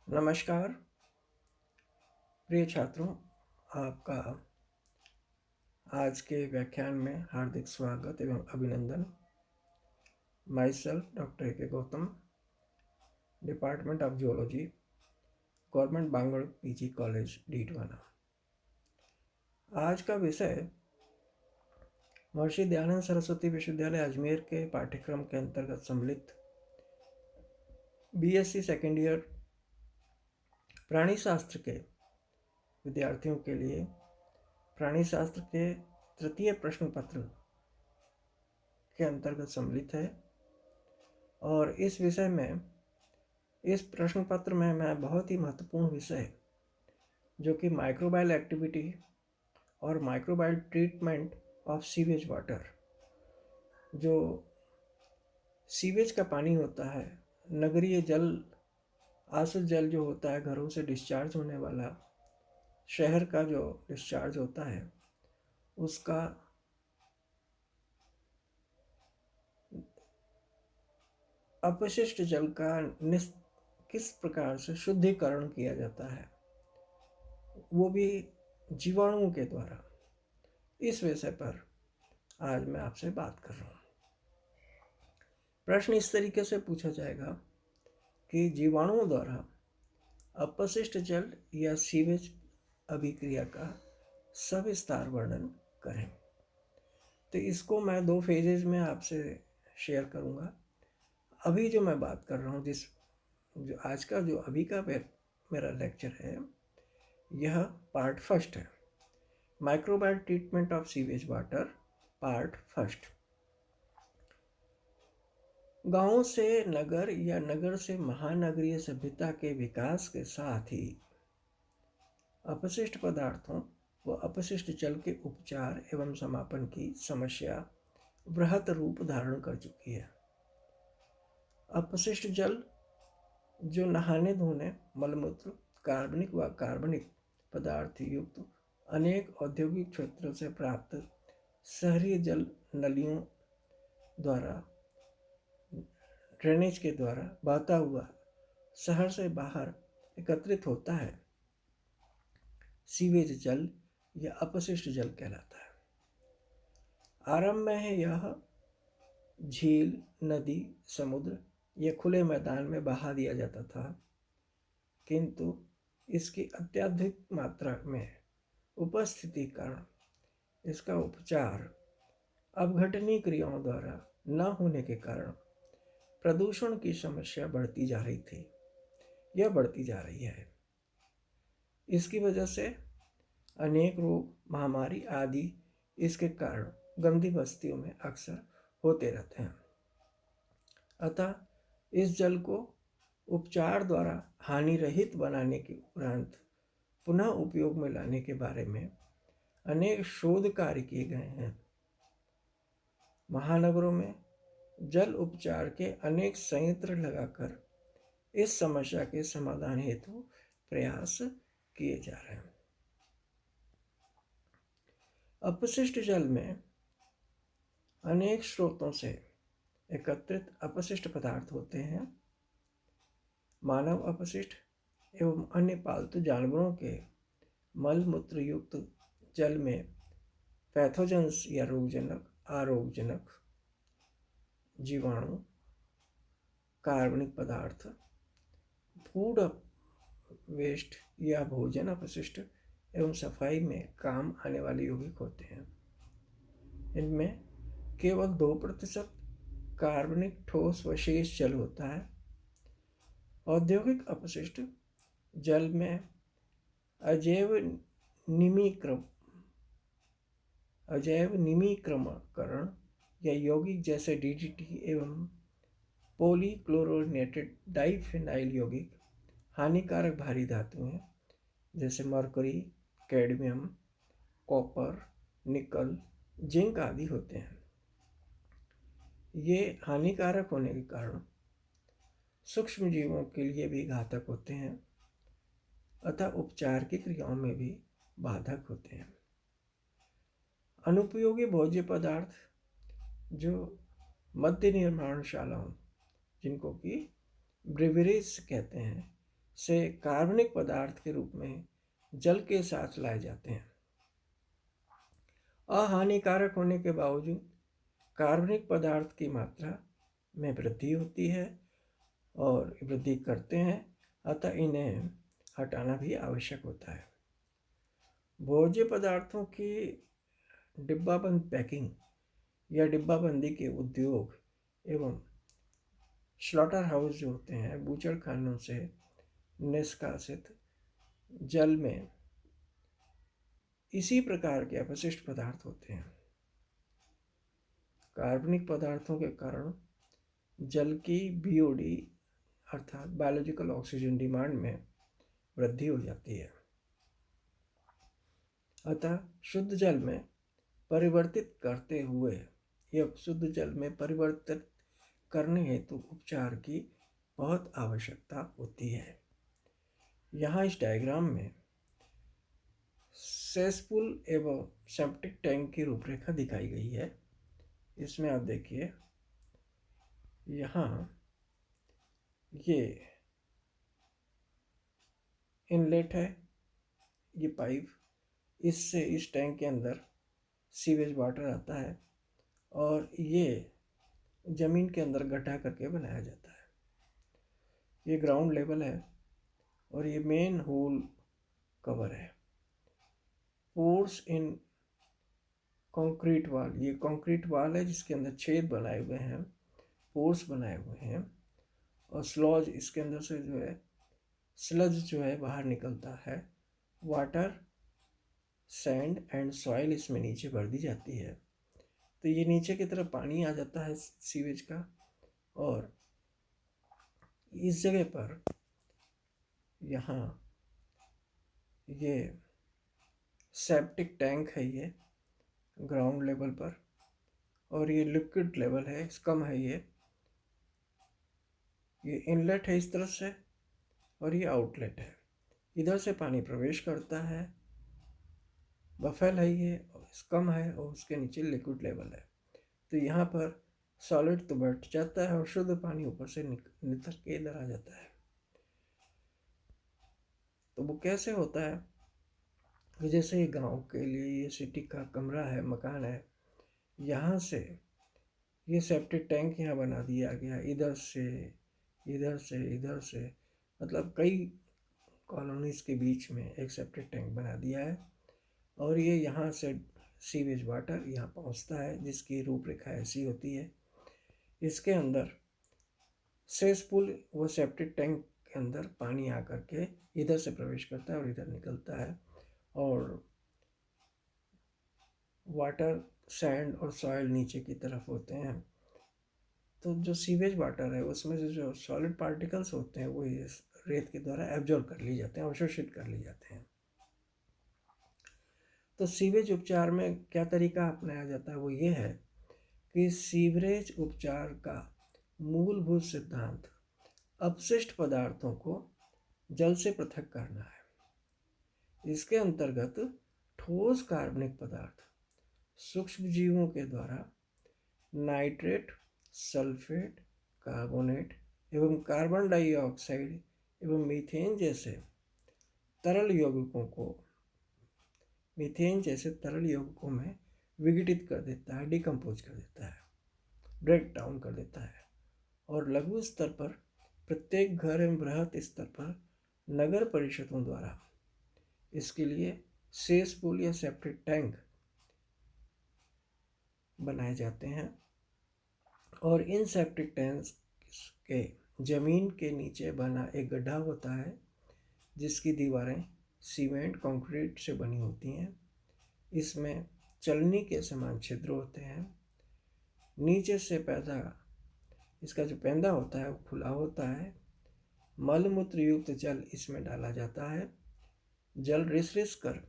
नमस्कार प्रिय छात्रों, आपका आज के व्याख्यान में हार्दिक स्वागत एवं अभिनंदन। My self doctor A K Gautam, department of geology, government Bangur PG college Didwana. आज का विषय महर्षि दयानंद सरस्वती विश्वविद्यालय अजमेर के पाठ्यक्रम के अंतर्गत सम्मिलित बीएससी सेकेंड ईयर प्राणी शास्त्र के विद्यार्थियों के लिए प्राणी शास्त्र के तृतीय प्रश्न पत्र के अंतर्गत सम्मिलित है। और इस विषय में, इस प्रश्न पत्र में मैं बहुत ही महत्वपूर्ण विषय जो कि माइक्रोबायल एक्टिविटी और microbial treatment of sewage water, जो सीवेज का पानी होता है, नगरीय जल, आसुत जल जो होता है, घरों से डिस्चार्ज होने वाला, शहर का जो डिस्चार्ज होता है, उसका अपशिष्ट जल का किस प्रकार से शुद्धिकरण किया जाता है, वो भी जीवाणुओं के द्वारा। इस विषय पर आज मैं आपसे बात कर रहा हूँ। प्रश्न इस तरीके से पूछा जाएगा कि जीवाणुओं द्वारा अपशिष्ट जल या सीवेज अभिक्रिया का सविस्तार वर्णन करें। तो इसको मैं 2 फेजेज में आपसे शेयर करूँगा। अभी जो मैं बात कर रहा हूँ, जो आज का जो अभी का मेरा लेक्चर है, यह पार्ट फर्स्ट है, microbial treatment of sewage water, part first. गांव से नगर या नगर से महानगरीय सभ्यता के विकास के साथ ही अपशिष्ट पदार्थों व अपशिष्ट जल के उपचार एवं समापन की समस्या बृहत रूप धारण कर चुकी है। अपशिष्ट जल जो नहाने धोने, मलमूत्र, कार्बनिक व कार्बनिक पदार्थ युक्त अनेक औद्योगिक क्षेत्रों से प्राप्त शहरी जल नलियों द्वारा, ड्रेनेज के द्वारा बहता हुआ शहर से बाहर एकत्रित होता है, सीवेज जल या अपशिष्ट जल कहलाता है। आरंभ में यह झील, नदी, समुद्र या खुले मैदान में बहा दिया जाता था, किंतु इसकी अत्यधिक मात्रा में उपस्थिति कारण इसका उपचार अपघटनीय क्रियाओं द्वारा न होने के कारण प्रदूषण की समस्या बढ़ती जा रही थी, यह बढ़ती जा रही है। इसकी वजह से अनेक रोग, महामारी आदि इसके कारण गंदी बस्तियों में अक्सर होते रहते हैं। अतः इस जल को उपचार द्वारा हानि रहित बनाने के उपरांत पुनः उपयोग में लाने के बारे में अनेक शोध कार्य किए गए हैं। महानगरों में जल उपचार के अनेक संयंत्र लगाकर इस समस्या के समाधान हेतु प्रयास किए जा रहे हैं। अपशिष्ट जल में अनेक स्रोतों से एकत्रित अपशिष्ट पदार्थ होते हैं। मानव अपशिष्ट एवं अन्य पालतू जानवरों के मल मूत्र युक्त जल में पैथोजेंस या रोगजनक, आरोगजनक जीवाणु, कार्बनिक पदार्थ, फूड वेस्ट या भोजन अपशिष्ट एवं सफाई में काम आने वाले यौगिक होते हैं। इनमें केवल 2% कार्बनिक ठोस व शेष जल होता है। औद्योगिक अपशिष्ट जल में अजैव निमीक्रमकरण या यौगिक जैसे डीडीटी एवं पॉलीक्लोरोनेटेड डाइफिनाइल यौगिक हानिकारक भारी धातु हैं, जैसे मरकरी, कैडमियम, कॉपर, निकल, जिंक आदि होते हैं। ये हानिकारक होने के कारण सूक्ष्म जीवों के लिए भी घातक होते हैं, अतः उपचार की क्रियाओं में भी बाधक होते हैं। अनुपयोगी भोज्य पदार्थ जो मद्य निर्माणशालाओं, जिनको कि ब्रिवरीज कहते हैं, से कार्बनिक पदार्थ के रूप में जल के साथ लाए जाते हैं। अहानिकारक होने के बावजूद कार्बनिक पदार्थ की मात्रा में वृद्धि होती है और वृद्धि करते हैं, अतः इन्हें हटाना भी आवश्यक होता है। भोज्य पदार्थों की डिब्बाबंद पैकिंग या डिब्बाबंदी के उद्योग एवं स्लॉटर हाउस जो होते हैं, बूचड़खानों से निष्कासित जल में इसी प्रकार के अपशिष्ट पदार्थ होते हैं। कार्बनिक पदार्थों के कारण जल की बीओडी अर्थात बायोलॉजिकल ऑक्सीजन डिमांड में वृद्धि हो जाती है। अतः शुद्ध जल में परिवर्तित करते हुए या शुद्ध जल में परिवर्तित करने हेतु उपचार की बहुत आवश्यकता होती है। यहाँ इस डायग्राम में सेसपूल एवं सेप्टिक टैंक की रूपरेखा दिखाई गई है। इसमें आप देखिए, यहाँ ये इनलेट है, ये पाइप, इससे इस टैंक के अंदर सीवेज वाटर आता है और ये ज़मीन के अंदर गड्ढा करके बनाया जाता है। ये ग्राउंड लेवल है और ये मेन होल कवर है। पोर्स इन कंक्रीट वाल, ये कंक्रीट वाल है जिसके अंदर छेद बनाए हुए हैं, पोर्स बनाए हुए हैं और स्लॉज, इसके अंदर से जो है स्लज जो है बाहर निकलता है। वाटर, सैंड एंड सॉइल इसमें नीचे भर दी जाती है, तो ये नीचे की तरफ पानी आ जाता है सीवेज का। और इस जगह पर यहाँ ये सेप्टिक टैंक है, ये ग्राउंड लेवल पर, और ये लिक्विड लेवल है, कम है। ये इनलेट है इस तरफ से और ये आउटलेट है। इधर से पानी प्रवेश करता है, बफेल है ये, कम है, और उसके नीचे लिक्विड लेवल है। तो यहाँ पर सॉलिड तो बैठ जाता है और शुद्ध पानी ऊपर से निकल के इधर आ जाता है। तो वो कैसे होता है कि जैसे गांव के लिए ये सिटी का कमरा है, मकान है, यहाँ से ये सेप्टिक टैंक यहाँ बना दिया गया, इधर से इधर से इधर से, मतलब कई कॉलोनीज के बीच में एक सेप्टिक टैंक बना दिया है। और ये यहाँ से सीवेज वाटर यहाँ पहुँचता है, जिसकी रूपरेखा ऐसी होती है। इसके अंदर सेसपूल, वो सेप्टिक टैंक के अंदर पानी आकर के इधर से प्रवेश करता है और इधर निकलता है, और वाटर, सैंड और सॉइल नीचे की तरफ होते हैं। तो जो सीवेज वाटर है उसमें से जो सॉलिड पार्टिकल्स होते हैं वो इस रेत के द्वारा एब्जॉर्ब कर लिए जाते हैं, अवशोषित कर लिए जाते हैं। तो सीवेज उपचार में क्या तरीका अपनाया जाता है, वो ये है कि सीवरेज उपचार का मूलभूत सिद्धांत अपशिष्ट पदार्थों को जल से पृथक करना है। इसके अंतर्गत ठोस कार्बनिक पदार्थ सूक्ष्म जीवों के द्वारा नाइट्रेट, सल्फेट, कार्बोनेट एवं कार्बन डाइऑक्साइड एवं मीथेन जैसे तरल यौगिकों में विघटित कर देता है, डिकम्पोज कर देता है, ब्रेक डाउन कर देता है। और लघु स्तर पर प्रत्येक घर एवं बृहत स्तर पर नगर परिषदों द्वारा इसके लिए सेसपूल या सेप्टिक टैंक बनाए जाते हैं। और इन सेप्टिक टैंक्स के जमीन के नीचे बना एक गड्ढा होता है, जिसकी दीवारें सीमेंट कंक्रीट से बनी होती हैं। इसमें चलनी के समान छिद्र होते हैं। नीचे से इसका जो पैंदा होता है वो खुला होता है। मलमूत्र युक्त जल इसमें डाला जाता है। जल रिस रिस कर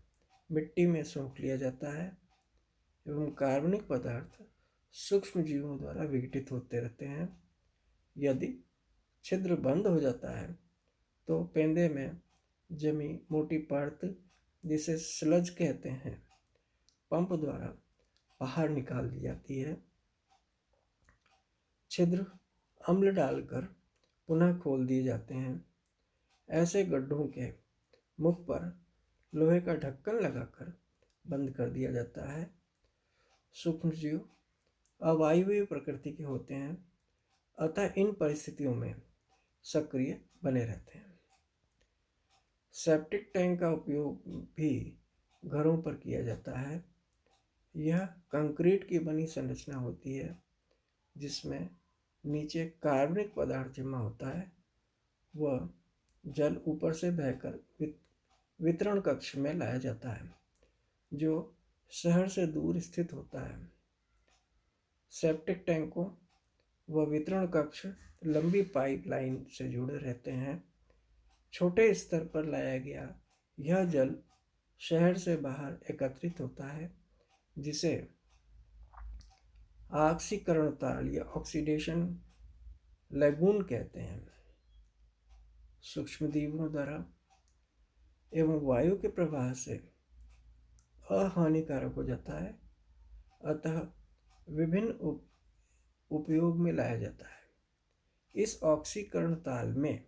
मिट्टी में सोख लिया जाता है एवं कार्बनिक पदार्थ सूक्ष्म जीवों द्वारा विघटित होते रहते हैं। यदि छिद्र बंद हो जाता है तो पेंदे में जमी मोटी परत, जिसे स्लज कहते हैं, पंप द्वारा बाहर निकाल दी जाती है। छिद्र अम्ल डालकर पुनः खोल दिए जाते हैं। ऐसे गड्ढों के मुख पर लोहे का ढक्कन लगाकर बंद कर दिया जाता है। सूक्ष्मजीव अवायवीय प्रकृति के होते हैं, अतः इन परिस्थितियों में सक्रिय बने रहते हैं। सेप्टिक टैंक का उपयोग भी घरों पर किया जाता है। यह कंक्रीट की बनी संरचना होती है जिसमें नीचे कार्बनिक पदार्थ जमा होता है। वह जल ऊपर से बहकर वितरण कक्ष में लाया जाता है जो शहर से दूर स्थित होता है। सेप्टिक टैंकों व वितरण कक्ष लंबी पाइपलाइन से जुड़े रहते हैं। छोटे स्तर पर लाया गया यह जल शहर से बाहर एकत्रित होता है जिसे ऑक्सीकरण ताल या ऑक्सीडेशन लैगून कहते हैं। सूक्ष्मजीवों द्वारा एवं वायु के प्रवाह से अहानिकारक हो जाता है, अतः विभिन्न उपयोग में लाया जाता है। इस ऑक्सीकरण ताल में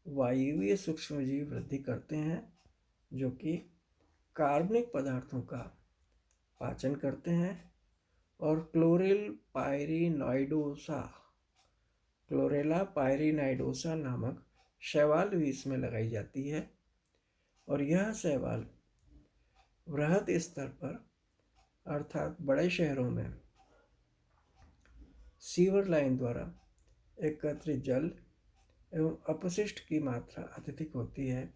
वायवीय सूक्ष्मजीव वृद्धि करते हैं जो कि कार्बनिक पदार्थों का पाचन करते हैं और क्लोरेला पायरिनाइडोसा नामक शैवाल भी इसमें लगाई जाती है और यह शैवाल वृहद स्तर पर अर्थात बड़े शहरों में सीवर लाइन द्वारा एकत्रित जल एवं अपशिष्ट की मात्रा अत्यधिक होती है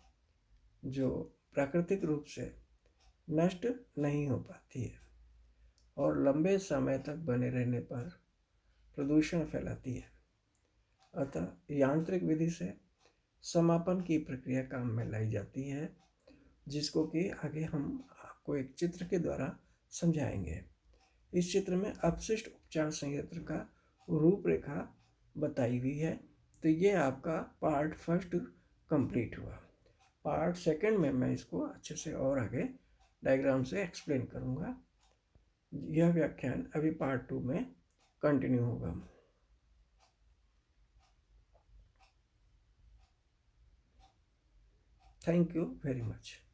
जो प्राकृतिक रूप से नष्ट नहीं हो पाती है और लंबे समय तक बने रहने पर प्रदूषण फैलाती है। अतः यांत्रिक विधि से समापन की प्रक्रिया काम में लाई जाती है जिसको कि आगे हम आपको एक चित्र के द्वारा समझाएंगे। इस चित्र में अपशिष्ट उपचार संयंत्र का रूपरेखा बताई हुई है। तो ये आपका पार्ट फर्स्ट कंप्लीट हुआ। पार्ट सेकंड में मैं इसको अच्छे से और आगे डायग्राम से एक्सप्लेन करूँगा। यह व्याख्यान अभी पार्ट 2 में कंटिन्यू होगा। Thank you very much.